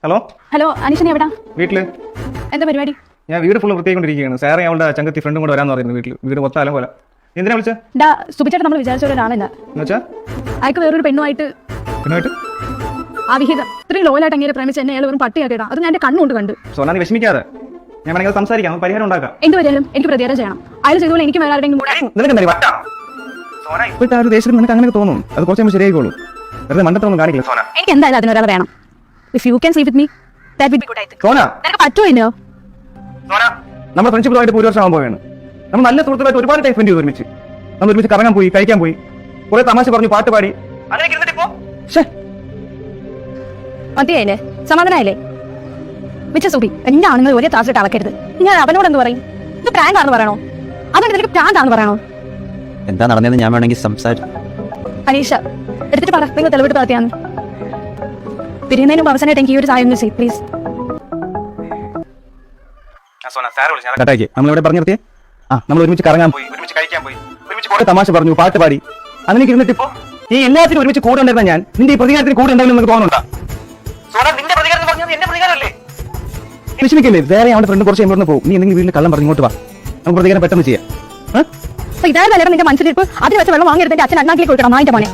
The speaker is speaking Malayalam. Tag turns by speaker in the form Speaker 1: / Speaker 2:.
Speaker 1: ഹലോ
Speaker 2: ഹലോ അനീഷനെ എവിടാ?
Speaker 1: വീട്ടില്.
Speaker 2: എന്താ പരിപാടി?
Speaker 1: ഞാൻ വീട് ഫുള്ള് വൃത്തിയായിക്കൊണ്ടിരിക്കുകയാണ്. സാറേ അവളുടെ ചങ്കത്തി ഫ്രണ്ടും കൂടെ വരാന്ന് പറയുന്നത് വീട്ടിൽ. വീട് മൊത്തം പോലെ. എന്തിനാ വിളിച്ചത്?
Speaker 2: ഡാ സുബിച്ചേട്ടൻ നമ്മൾ വിചാരിച്ച ഒരാളല്ല.
Speaker 1: എന്നുവെച്ചാ
Speaker 2: അയക്ക് വേറൊരു പെണ്ണുമായിട്ട് ആ വിഹിതം ഇത്രയും ലോലായിട്ട് അങ്ങനെ പ്രേമിച്ച് എന്നെ അയാൾ വെറും പട്ടിയാക്കിയിടാ. അത് ഞാൻ എന്റെ കണ്ണുകൊണ്ട് കണ്ടു.
Speaker 1: സോനാ നീ വിഷമിക്കാതെ, ഞാൻ വേണമെങ്കിൽ സംസാരിക്കാം, പരിഹാരം ഉണ്ടാക്കാം.
Speaker 2: എന്ത് പരിഹാരം? എനിക്ക് പ്രതികാരം ചെയ്യണം. അയാൾ ചെയ്തോളൂ, എനിക്ക് വേറെ ആരുടെയും കൂടെ.
Speaker 1: ഇപ്പോഴത്തെ ആ ഒരു ദേശത്തിൽ നിനക്ക് അങ്ങനെ തോന്നും. അത് കുറച്ച് ശരിയായിക്കോളൂ. വെറുതെ മണ്ടത്തൊന്നും കാണിക്കില്ല സോന.
Speaker 2: എനിക്ക് എന്തായാലും അതിനൊരാൾ വേണം. If you can sleep with me that will be good.
Speaker 1: Sona
Speaker 2: നിനക്ക് പറ്റുമോ?
Speaker 1: നമ്മുടെ ഫ്രണ്ട്ഷിപ്പുമായിട്ട് 1 വർഷം ആവാൻ പോവുകയാണ്. നമ്മൾ നല്ല സുഹൃത്തുക്കളായിട്ട് ഒരുപാട് ടൈം സ്പെൻഡ് ചെയ്തു ഒരുമിച്ച്. നമ്മൾ ഒരുമിച്ച് കറങ്ങാൻ പോയി, കഴിക്കാൻ പോയി, കുറെ തമാശ പറഞ്ഞു, പാട്ട് പാടി.
Speaker 2: മതിയായില്ലേ? സമാധാനായില്ലേ? മിച്ച സുബി, എന്റെ ആണുങ്ങൾ ഒരേ താസിട്ട് അളക്കരുത്. ഞാൻ അവനോട് എന്ത് പറയും? ഇത് പ്രാങ്കാണെന്ന് പറയണോ? അതുകൊണ്ട് നിനക്ക് പ്രാന്താണെന്ന് പറയണോ?
Speaker 3: എന്താ നടന്നതെന്ന് ഞാൻ വേണമെങ്കിൽ സംസാരിക്കും.
Speaker 2: അനീഷ എടുത്തിട്ട് പറ, നിങ്ങൾ തെളിവിട്ട് പാർത്തിയാന്ന്. പിരിയുന്നതിന് മുമ്പ് അവസാനമായിട്ട് എനിക്ക് ഈ ഒരു സഹായം ചെയ്യ് പ്ലീസ്.
Speaker 1: നമ്മളിവിടെ പറഞ്ഞു നിർത്തിയേ. നമ്മൾ ഒരുമിച്ച് കറങ്ങാൻ പോയി, ഒരുമിച്ച് കഴിക്കാൻ പോയി, ഒരുമിച്ച് കുറെ തമാശ പറഞ്ഞു, പാട്ട് പാടി. അങ്ങനെയൊക്കെ ഇരുന്നിട്ട് ഇപ്പോ ഈ എല്ലാത്തിനും ഒരുമിച്ച് കൂടെ ഉണ്ടായിരുന്ന ഞാൻ നിന്റെ ഈ പ്രതികാരത്തിന് കൂടെ ഉണ്ടാവും നിങ്ങൾക്ക് തോന്നുന്നുണ്ടോ? വിഷമിക്കില്ലേ? വേറെ അവന്റെ ഫ്രണ്ട് കുറച്ച് കഴിയുമ്പോൾ പോകും. നീ എന്തെങ്കിലും വീട്ടിൽ കള്ളം പറഞ്ഞു ഇങ്ങോട്ട് വാ, നമുക്ക് പ്രതികാരം പെട്ടെന്ന് ചെയ്യാം.
Speaker 2: ഇതായിരുന്നു നിന്റെ മനസ്സിലിരിപ്പ്. അതിൽ വെച്ച് വെള്ളം വാങ്ങിയെടുത്ത് അച്ഛൻ അണ്ണാക്കിലേക്ക് കൊടുക്കണം. നായിന്റെ മോനെ.